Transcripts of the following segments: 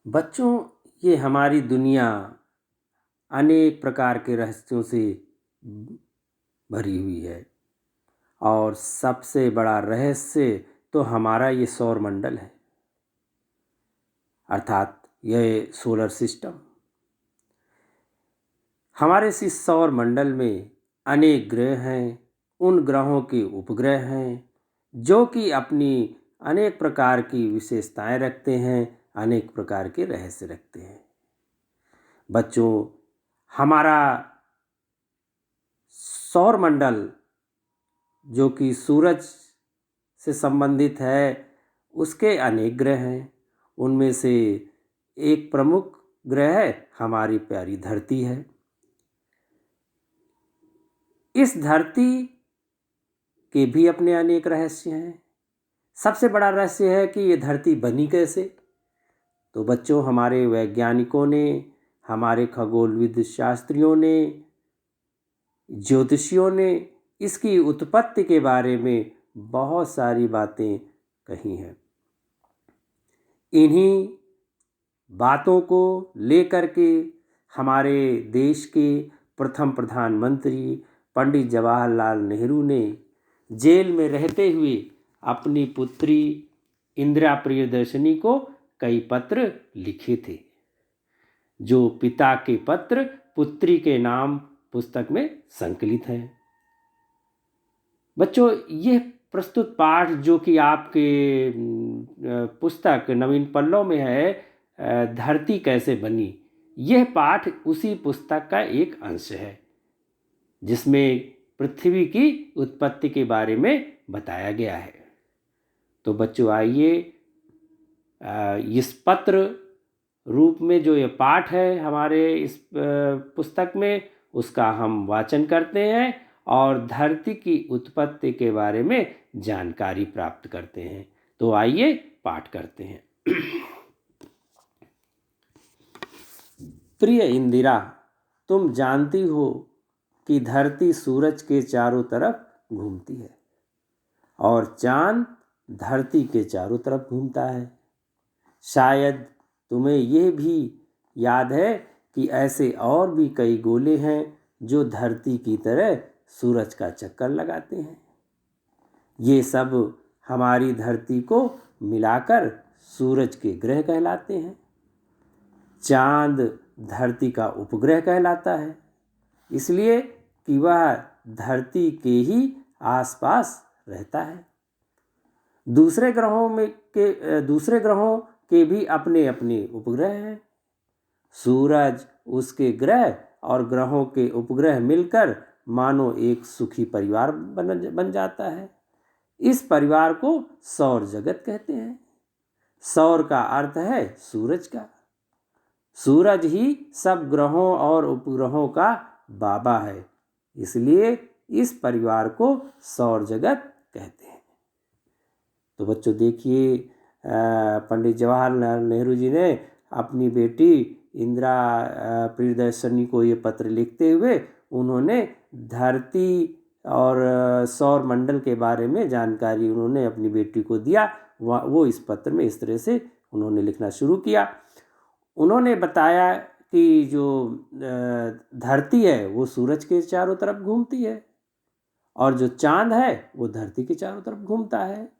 बच्चों, ये हमारी दुनिया अनेक प्रकार के रहस्यों से भरी हुई है और सबसे बड़ा रहस्य तो हमारा ये सौरमंडल है, अर्थात यह सोलर सिस्टम। हमारे इस सौरमंडल में अनेक ग्रह हैं, उन ग्रहों के उपग्रह हैं जो कि अपनी अनेक प्रकार की विशेषताएं रखते हैं, अनेक प्रकार के रहस्य रखते हैं। बच्चों, हमारा सौरमंडल जो कि सूरज से संबंधित है, उसके अनेक ग्रह हैं। उनमें से एक प्रमुख ग्रह हमारी प्यारी धरती है। इस धरती के भी अपने अनेक रहस्य हैं। सबसे बड़ा रहस्य है कि ये धरती बनी कैसे। तो बच्चों, हमारे वैज्ञानिकों ने, हमारे खगोलविद शास्त्रियों ने, ज्योतिषियों ने इसकी उत्पत्ति के बारे में बहुत सारी बातें कही हैं। इन्हीं बातों को लेकर के हमारे देश के प्रथम प्रधानमंत्री पंडित जवाहरलाल नेहरू ने जेल में रहते हुए अपनी पुत्री इंदिरा प्रियदर्शनी को कई पत्र लिखे थे, जो पिता के पत्र पुत्री के नाम पुस्तक में संकलित है। बच्चों, यह प्रस्तुत पाठ जो कि आपके पुस्तक नवीन पल्लव में है, धरती कैसे बनी, यह पाठ उसी पुस्तक का एक अंश है जिसमें पृथ्वी की उत्पत्ति के बारे में बताया गया है। तो बच्चों, आइए इस पत्र रूप में जो ये पाठ है हमारे इस पुस्तक में, उसका हम वाचन करते हैं और धरती की उत्पत्ति के बारे में जानकारी प्राप्त करते हैं। तो आइए पाठ करते हैं। प्रिय इंदिरा, तुम जानती हो कि धरती सूरज के चारों तरफ घूमती है और चांद धरती के चारों तरफ घूमता है। शायद तुम्हें यह भी याद है कि ऐसे और भी कई गोले हैं जो धरती की तरह सूरज का चक्कर लगाते हैं। ये सब हमारी धरती को मिलाकर सूरज के ग्रह कहलाते हैं। चांद धरती का उपग्रह कहलाता है, इसलिए कि वह धरती के ही आसपास रहता है। दूसरे ग्रहों के भी अपने अपने उपग्रह हैं। सूरज, उसके ग्रह और ग्रहों के उपग्रह मिलकर मानो एक सुखी परिवार बन जाता है। इस परिवार को सौर जगत कहते हैं। सौर का अर्थ है सूरज का। सूरज ही सब ग्रहों और उपग्रहों का बाबा है, इसलिए इस परिवार को सौर जगत कहते हैं। तो बच्चों देखिए, पंडित जवाहरलाल नेहरू जी ने अपनी बेटी इंदिरा प्रियदर्शनी को ये पत्र लिखते हुए उन्होंने धरती और सौर मंडल के बारे में जानकारी उन्होंने अपनी बेटी को दिया। वो इस पत्र में इस तरह से उन्होंने लिखना शुरू किया। उन्होंने बताया कि जो धरती है वो सूरज के चारों तरफ घूमती है और जो चांद है वो धरती के चारों तरफ घूमता है।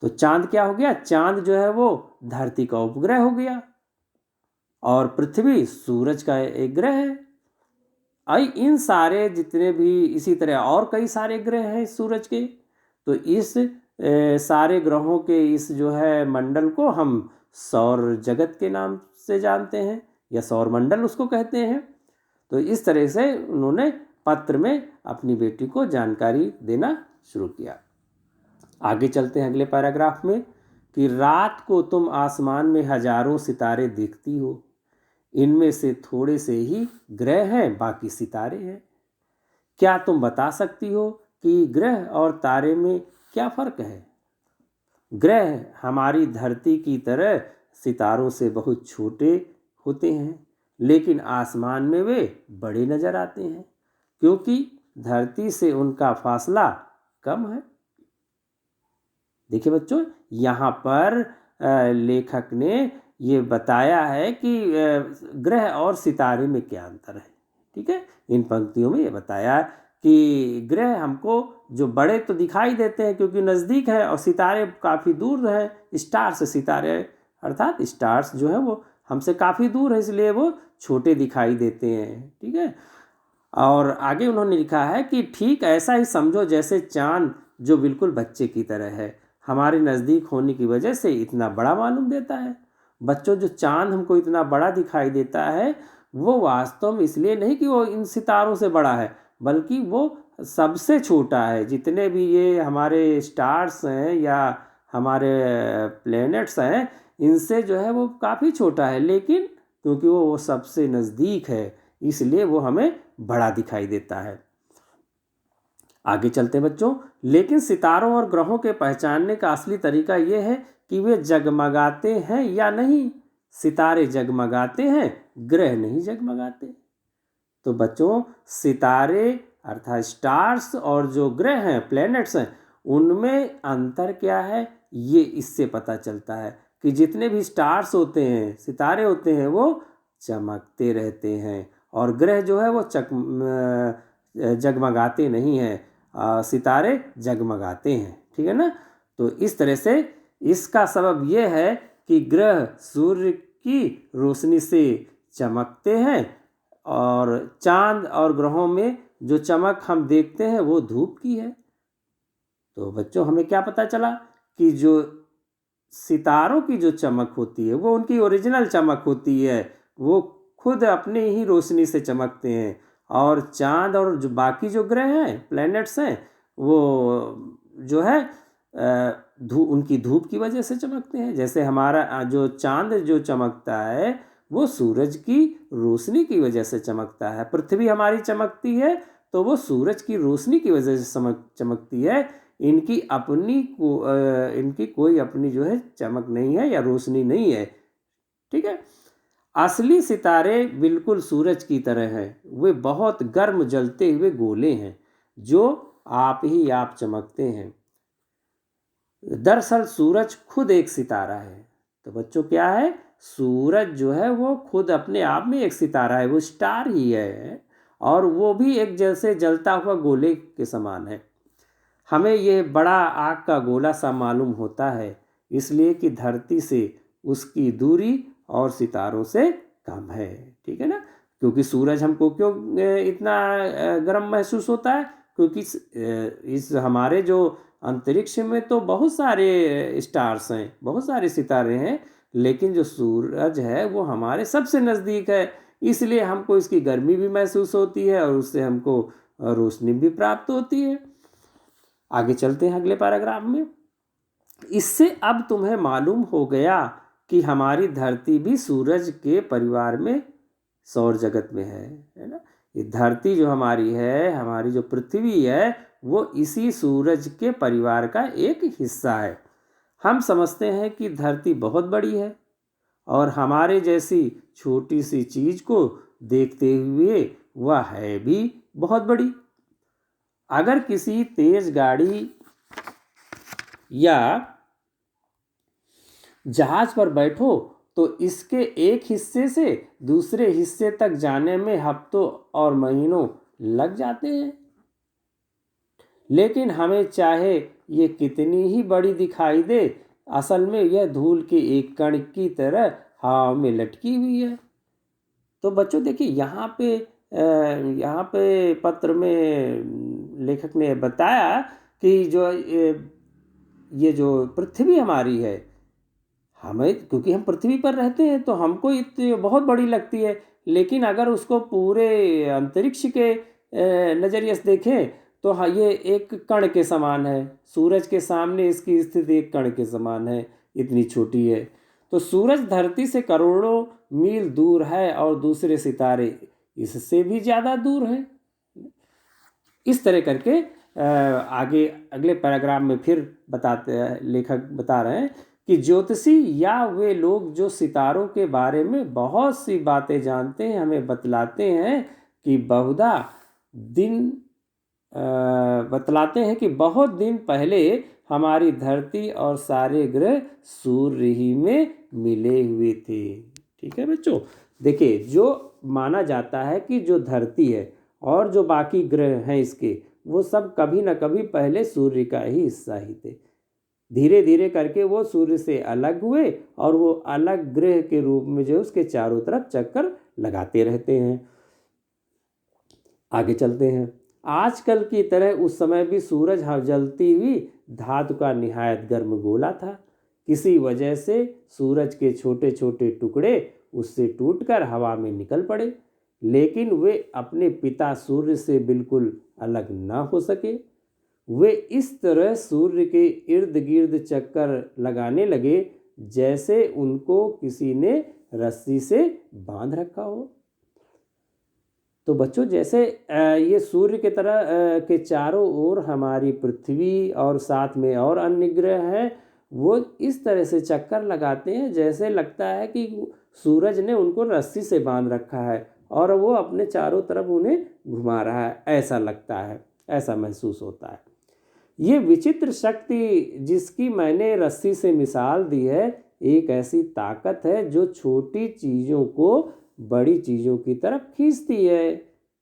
तो चांद क्या हो गया? चांद जो है वो धरती का उपग्रह हो गया और पृथ्वी सूरज का एक ग्रह है। इन सारे जितने भी इसी तरह और कई सारे ग्रह हैं सूरज के, तो इस सारे ग्रहों के इस जो है मंडल को हम सौर जगत के नाम से जानते हैं या सौर मंडल उसको कहते हैं। तो इस तरह से उन्होंने पत्र में अपनी बेटी को जानकारी देना शुरू किया। आगे चलते हैं अगले पैराग्राफ में कि रात को तुम आसमान में हजारों सितारे देखती हो। इनमें से थोड़े से ही ग्रह हैं, बाकी सितारे हैं। क्या तुम बता सकती हो कि ग्रह और तारे में क्या फर्क है? ग्रह हमारी धरती की तरह सितारों से बहुत छोटे होते हैं, लेकिन आसमान में वे बड़े नजर आते हैं क्योंकि धरती से उनका फासला कम है। देखिए बच्चों, यहाँ पर लेखक ने ये बताया है कि ग्रह और सितारे में क्या अंतर है। ठीक है, इन पंक्तियों में ये बताया कि ग्रह हमको जो बड़े तो दिखाई देते हैं क्योंकि नज़दीक है, और सितारे काफ़ी दूर हैं। स्टार्स, सितारे अर्थात स्टार्स जो है वो हमसे काफ़ी दूर है, इसलिए वो छोटे दिखाई देते हैं। ठीक है, और आगे उन्होंने लिखा है कि ठीक ऐसा ही समझो जैसे चांद जो बिल्कुल बच्चे की तरह है, हमारे नज़दीक होने की वजह से इतना बड़ा मालूम देता है। बच्चों, जो चांद हमको इतना बड़ा दिखाई देता है वो वास्तव में इसलिए नहीं कि वो इन सितारों से बड़ा है, बल्कि वो सबसे छोटा है। जितने भी ये हमारे स्टार्स हैं या हमारे प्लैनेट्स हैं, इनसे जो है वो काफ़ी छोटा है, लेकिन क्योंकि वो सबसे नज़दीक है इसलिए वो हमें बड़ा दिखाई देता है। आगे चलते बच्चों, लेकिन सितारों और ग्रहों के पहचानने का असली तरीका ये है कि वे जगमगाते हैं या नहीं। सितारे जगमगाते हैं, ग्रह नहीं जगमगाते। तो बच्चों, सितारे अर्थात स्टार्स और जो ग्रह हैं, प्लैनेट्स हैं, उनमें अंतर क्या है ये इससे पता चलता है कि जितने भी स्टार्स होते हैं, सितारे होते हैं, वो चमकते रहते हैं, और ग्रह जो है वो जगमगाते नहीं हैं, सितारे जगमगाते हैं। ठीक है ना। तो इस तरह से इसका सबब यह है कि ग्रह सूर्य की रोशनी से चमकते हैं, और चांद और ग्रहों में जो चमक हम देखते हैं वो धूप की है। तो बच्चों, हमें क्या पता चला कि जो सितारों की जो चमक होती है वो उनकी ओरिजिनल चमक होती है, वो खुद अपने ही रोशनी से चमकते हैं, और चांद और जो बाकी जो ग्रह हैं, प्लैनेट्स हैं, वो जो है उनकी धूप की वजह से चमकते हैं। जैसे हमारा जो चांद जो चमकता है वो सूरज की रोशनी की वजह से चमकता है। पृथ्वी हमारी चमकती है तो वो सूरज की रोशनी की वजह से चमकती है। इनकी कोई अपनी जो है चमक नहीं है या रोशनी नहीं है। ठीक है। असली सितारे बिल्कुल सूरज की तरह हैं। वे बहुत गर्म जलते हुए गोले हैं जो आप ही आप चमकते हैं। दरअसल सूरज खुद एक सितारा है। तो बच्चों, क्या है? सूरज जो है वो खुद अपने आप में एक सितारा है, वो स्टार ही है, और वो भी एक जैसे जलता हुआ गोले के समान है। हमें ये बड़ा आग का गोला सा मालूम होता है, इसलिए कि धरती से उसकी दूरी और सितारों से कम है। ठीक है ना। क्योंकि सूरज हमको क्यों इतना गर्म महसूस होता है? क्योंकि इस हमारे जो अंतरिक्ष में तो बहुत सारे स्टार्स हैं, बहुत सारे सितारे हैं, लेकिन जो सूरज है वो हमारे सबसे नज़दीक है, इसलिए हमको इसकी गर्मी भी महसूस होती है और उससे हमको रोशनी भी प्राप्त होती है। आगे चलते हैं अगले पैराग्राफ में। इससे अब तुम्हें मालूम हो गया कि हमारी धरती भी सूरज के परिवार में, सौर जगत में है ना। ये धरती जो हमारी है, हमारी जो पृथ्वी है, वो इसी सूरज के परिवार का एक हिस्सा है। हम समझते हैं कि धरती बहुत बड़ी है और हमारे जैसी छोटी सी चीज को देखते हुए वह है भी बहुत बड़ी। अगर किसी तेज गाड़ी या जहाज पर बैठो तो इसके एक हिस्से से दूसरे हिस्से तक जाने में हफ्तों और महीनों लग जाते हैं, लेकिन हमें चाहे ये कितनी ही बड़ी दिखाई दे, असल में यह धूल के एक कण की तरह हवा में लटकी हुई है। तो बच्चों देखिए, यहाँ पे पत्र में लेखक ने बताया कि जो ये जो पृथ्वी हमारी है, हमें, क्योंकि हम पृथ्वी पर रहते हैं तो हमको इतनी बहुत बड़ी लगती है, लेकिन अगर उसको पूरे अंतरिक्ष के नज़रिए से देखें तो हाँ, ये एक कण के समान है। सूरज के सामने इसकी स्थिति एक कण के समान है, इतनी छोटी है। तो सूरज धरती से करोड़ों मील दूर है और दूसरे सितारे इससे भी ज़्यादा दूर हैं। इस तरह करके आगे अगले पैराग्राफ में फिर लेखक बता रहे हैं कि ज्योतिषी या वे लोग जो सितारों के बारे में बहुत सी बातें जानते हैं हमें बतलाते हैं कि बहुत दिन पहले हमारी धरती और सारे ग्रह सूर्य ही में मिले हुए थे। ठीक है बच्चों, देखिए जो माना जाता है कि जो धरती है और जो बाकी ग्रह हैं इसके, वो सब कभी ना कभी पहले सूर्य का ही हिस्सा ही थे। धीरे धीरे करके वो सूर्य से अलग हुए और वो अलग ग्रह के रूप में जो उसके चारों तरफ चक्कर लगाते रहते हैं। आगे चलते हैं। आजकल की तरह उस समय भी सूरज जलती हुई धातु का निहायत गर्म गोला था। किसी वजह से सूरज के छोटे छोटे टुकड़े उससे टूटकर हवा में निकल पड़े, लेकिन वे अपने पिता सूर्य से बिल्कुल अलग ना हो सके। वे इस तरह सूर्य के इर्द गिर्द चक्कर लगाने लगे जैसे उनको किसी ने रस्सी से बांध रखा हो। तो बच्चों, जैसे ये सूर्य के तरह के चारों ओर हमारी पृथ्वी और साथ में और अन्य ग्रह हैं, वो इस तरह से चक्कर लगाते हैं जैसे लगता है कि सूरज ने उनको रस्सी से बांध रखा है और वो अपने चारों तरफ उन्हें घुमा रहा है, ऐसा लगता है, ऐसा महसूस होता है। ये विचित्र शक्ति जिसकी मैंने रस्सी से मिसाल दी है, एक ऐसी ताकत है जो छोटी चीज़ों को बड़ी चीज़ों की तरफ खींचती है।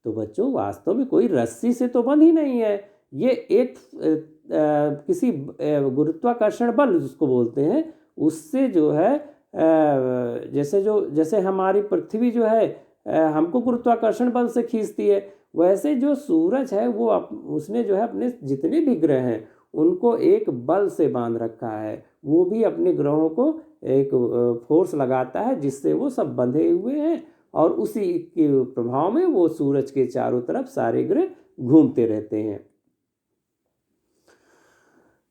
तो बच्चों, वास्तव में कोई रस्सी से तो बंधी नहीं है, ये एक किसी गुरुत्वाकर्षण बल जिसको बोलते हैं, उससे जो है जैसे हमारी पृथ्वी जो है हमको गुरुत्वाकर्षण बल से खींचती है, वैसे जो सूरज है वो उसने जो है अपने जितने भी ग्रह हैं उनको एक बल से बांध रखा है। वो भी अपने ग्रहों को एक फोर्स लगाता है जिससे वो सब बंधे हुए हैं और उसी के प्रभाव में वो सूरज के चारों तरफ सारे ग्रह घूमते रहते हैं।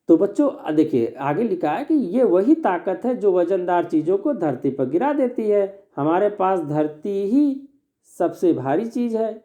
तो बच्चों देखिए, आगे लिखा है कि ये वही ताकत है जो वजनदार चीज़ों को धरती पर गिरा देती है। हमारे पास धरती ही सबसे भारी चीज़ है,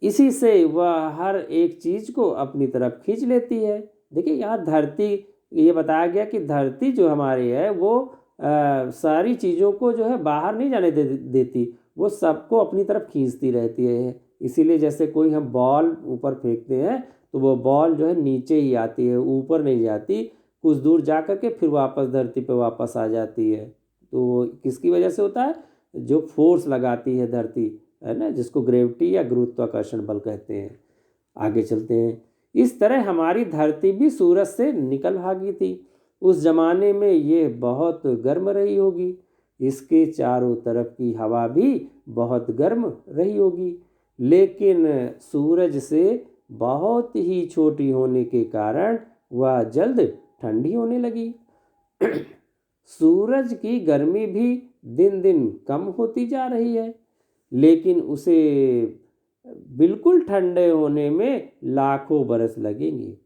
इसी से वह हर एक चीज़ को अपनी तरफ खींच लेती है। देखिए यहाँ धरती, ये बताया गया कि धरती जो हमारी है वो सारी चीज़ों को जो है बाहर नहीं जाने देती, वो सबको अपनी तरफ खींचती रहती है। इसीलिए जैसे कोई हम बॉल ऊपर फेंकते हैं तो वो बॉल जो है नीचे ही आती है, ऊपर नहीं जाती, कुछ दूर जा कर के फिर वापस धरती पर वापस आ जाती है। तो किसकी वजह से होता है? जो फोर्स लगाती है धरती, है ना, जिसको ग्रेविटी या गुरुत्वाकर्षण बल कहते हैं। आगे चलते हैं। इस तरह हमारी धरती भी सूरज से निकल भागी थी। उस जमाने में ये बहुत गर्म रही होगी, इसके चारों तरफ की हवा भी बहुत गर्म रही होगी, लेकिन सूरज से बहुत ही छोटी होने के कारण वह जल्द ठंडी होने लगी। सूरज की गर्मी भी दिन दिन कम होती जा रही है, लेकिन उसे बिल्कुल ठंडे होने में लाखों बरस लगेंगे।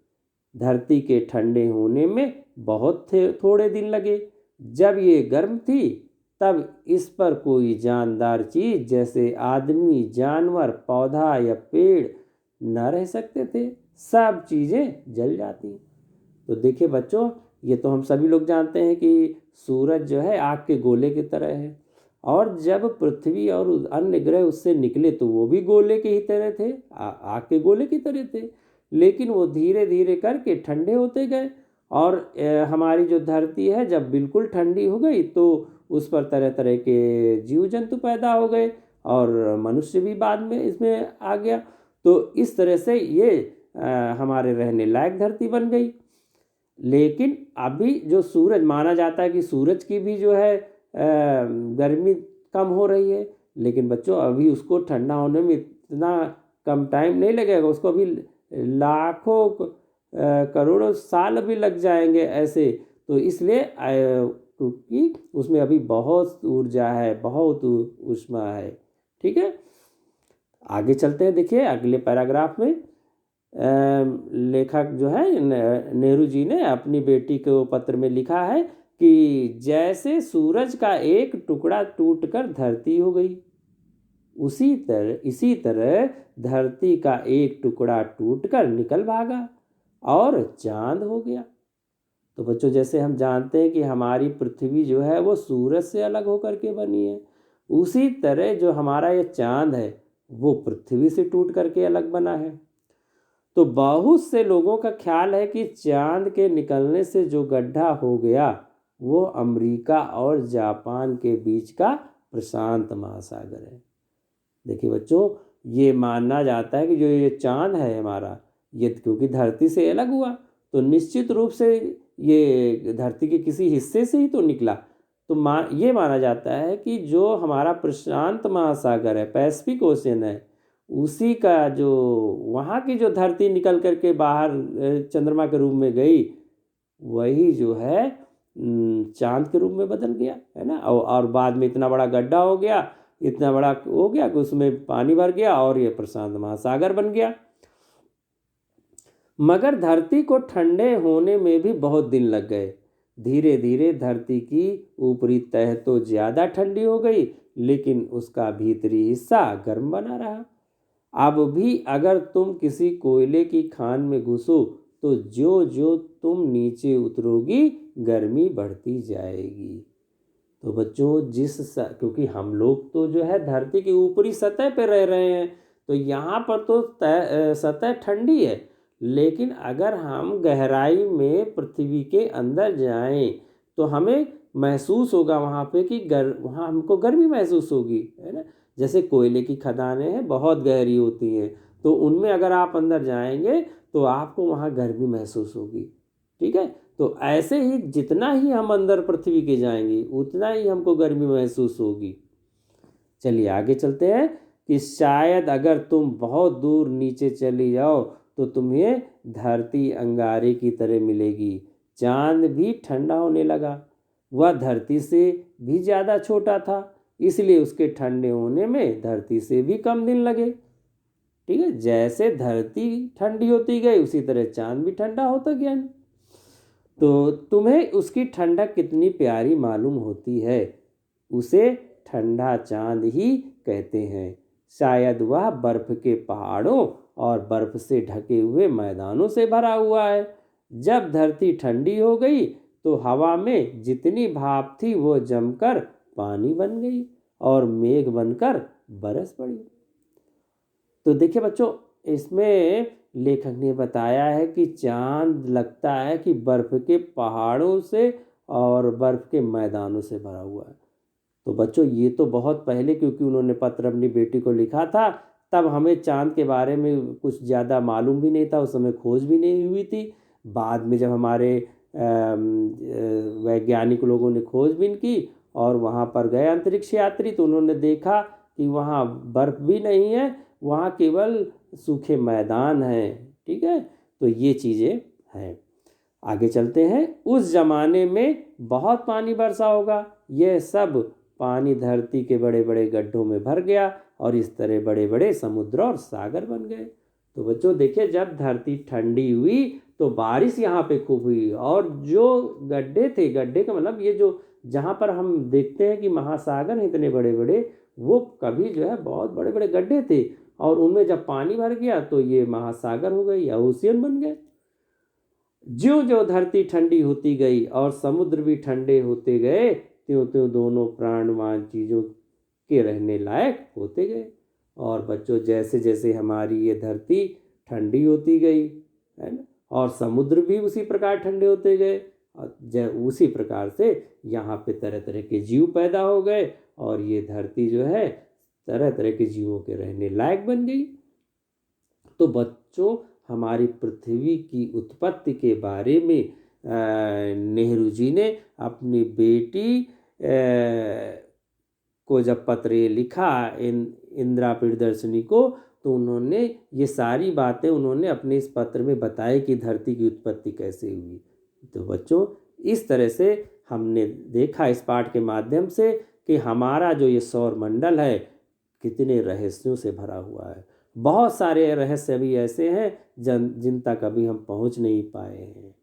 धरती के ठंडे होने में बहुत थोड़े दिन लगे। जब ये गर्म थी तब इस पर कोई जानदार चीज़ जैसे आदमी, जानवर, पौधा या पेड़ न रह सकते थे, सब चीज़ें जल जाती। तो देखिए बच्चों, ये तो हम सभी लोग जानते हैं कि सूरज जो है आग के गोले की तरह है, और जब पृथ्वी और अन्य ग्रह उससे निकले तो वो भी गोले के ही तरह थे, आग के गोले की तरह थे, लेकिन वो धीरे धीरे करके ठंडे होते गए। और हमारी जो धरती है जब बिल्कुल ठंडी हो गई तो उस पर तरह तरह के जीव जंतु पैदा हो गए और मनुष्य भी बाद में इसमें आ गया। तो इस तरह से ये हमारे रहने लायक धरती बन गई। लेकिन अभी जो सूरज, माना जाता है कि सूरज की भी जो है गर्मी कम हो रही है, लेकिन बच्चों अभी उसको ठंडा होने में इतना कम टाइम नहीं लगेगा, उसको अभी लाखों करोड़ों साल भी लग जाएंगे ऐसे। तो इसलिए क्योंकि उसमें अभी बहुत ऊर्जा है, बहुत ऊष्मा है। ठीक है, आगे चलते हैं। देखिए अगले पैराग्राफ में लेखक जो है नेहरू जी ने अपनी बेटी को पत्र में लिखा है कि जैसे सूरज का एक टुकड़ा टूटकर धरती हो गई, इसी तरह धरती का एक टुकड़ा टूटकर निकल भागा और चांद हो गया। तो बच्चों, जैसे हम जानते हैं कि हमारी पृथ्वी जो है वो सूरज से अलग होकर के बनी है, उसी तरह जो हमारा ये चांद है वो पृथ्वी से टूट करके अलग बना है। तो बहुत से लोगों का ख्याल है कि चांद के निकलने से जो गड्ढा हो गया वो अमेरिका और जापान के बीच का प्रशांत महासागर है। देखिए बच्चों, ये माना जाता है कि जो ये चांद है हमारा, ये क्योंकि धरती से अलग हुआ तो निश्चित रूप से ये धरती के किसी हिस्से से ही तो निकला। तो ये माना जाता है कि जो हमारा प्रशांत महासागर है, पैसिफिक ओशियन है, उसी का जो वहाँ की जो धरती निकल करके बाहर चंद्रमा के रूप में गई, वही जो है चांद के रूप में बदल गया, है ना। और बाद में इतना बड़ा गड्ढा हो गया, इतना बड़ा हो गया कि उसमें पानी भर गया और ये प्रशांत महासागर बन गया। मगर धरती को ठंडे होने में भी बहुत दिन लग गए। धीरे धीरे धरती की ऊपरी तह तो ज़्यादा ठंडी हो गई, लेकिन उसका भीतरी हिस्सा गर्म बना रहा। अब भी अगर तुम किसी कोयले की खान में घुसो तो जो जो तुम नीचे उतरोगी, गर्मी बढ़ती जाएगी। तो बच्चों, क्योंकि हम लोग तो जो है धरती की ऊपरी सतह पर रह रहे हैं, तो यहाँ पर तो सतह ठंडी है, लेकिन अगर हम गहराई में पृथ्वी के अंदर जाएं तो हमें महसूस होगा वहाँ पे कि वहाँ हमको गर्मी महसूस होगी, है ना। जैसे कोयले की खदानें हैं, बहुत गहरी होती हैं, तो उनमें अगर आप अंदर जाएंगे तो आपको वहाँ गर्मी महसूस होगी, ठीक है। तो ऐसे ही जितना ही हम अंदर पृथ्वी के जाएंगे उतना ही हमको गर्मी महसूस होगी। चलिए आगे चलते हैं कि शायद अगर तुम बहुत दूर नीचे चली जाओ तो तुम्हें धरती अंगारे की तरह मिलेगी। चांद भी ठंडा होने लगा। वह धरती से भी ज़्यादा छोटा था, इसलिए उसके ठंडे होने में धरती से भी कम दिन लगे, ठीक है। जैसे धरती ठंडी होती गई उसी तरह चांद भी ठंडा होता गया। तो तुम्हें उसकी ठंडक कितनी प्यारी मालूम होती है। उसे ठंडा चांद ही कहते हैं। शायद वह बर्फ के पहाड़ों और बर्फ से ढके हुए मैदानों से भरा हुआ है। जब धरती ठंडी हो गई तो हवा में जितनी भाप थी वो जमकर पानी बन गई और मेघ बनकर बरस पड़ी। तो देखिए बच्चों, इसमें लेखक ने बताया है कि चांद लगता है कि बर्फ के पहाड़ों से और बर्फ के मैदानों से भरा हुआ है। तो बच्चों, ये तो बहुत पहले, क्योंकि उन्होंने पत्र अपनी बेटी को लिखा था, तब हमें चांद के बारे में कुछ ज़्यादा मालूम भी नहीं था, उस समय खोज भी नहीं हुई थी। बाद में जब हमारे वैज्ञानिक लोगों ने खोजबीन की और वहाँ पर गए अंतरिक्ष यात्री, तो उन्होंने देखा कि वहाँ बर्फ़ भी नहीं है, वहाँ केवल सूखे मैदान हैं, ठीक है। तो ये चीज़ें हैं। आगे चलते हैं। उस ज़माने में बहुत पानी बरसा होगा। यह सब पानी धरती के बड़े बड़े गड्ढों में भर गया और इस तरह बड़े बड़े समुद्र और सागर बन गए। तो बच्चों देखिए, जब धरती ठंडी हुई तो बारिश यहाँ पे खूब हुई, और जो गड्ढे थे, गड्ढे का मतलब ये जो जहाँ पर हम देखते हैं कि महासागर हैं इतने बड़े बड़े, वो कभी जो है बहुत बड़े बड़े गड्ढे थे, और उनमें जब पानी भर गया तो ये महासागर हो गए या ओशियन बन गए। ज्यों ज्यों धरती ठंडी होती गई और समुद्र भी ठंडे होते गए, त्यों त्यों दोनों प्राणवान चीज़ों के रहने लायक होते गए। और बच्चों, जैसे जैसे हमारी ये धरती ठंडी होती गई, है ना, और समुद्र भी उसी प्रकार ठंडे होते गए, और उसी प्रकार से यहाँ पे तरह तरह के जीव पैदा हो गए, और ये धरती जो है तरह तरह के जीवों के रहने लायक बन गई। तो बच्चों, हमारी पृथ्वी की उत्पत्ति के बारे में नेहरू जी ने अपनी बेटी को जब पत्र लिखा इंदिरा प्रियदर्शिनी को, तो उन्होंने ये सारी बातें उन्होंने अपने इस पत्र में बताई कि धरती की उत्पत्ति कैसे हुई। तो बच्चों, इस तरह से हमने देखा इस पाठ के माध्यम से कि हमारा जो ये सौर मंडल है कितने रहस्यों से भरा हुआ है। बहुत सारे रहस्य अभी ऐसे हैं जिन तक अभी हम पहुंच नहीं पाए हैं।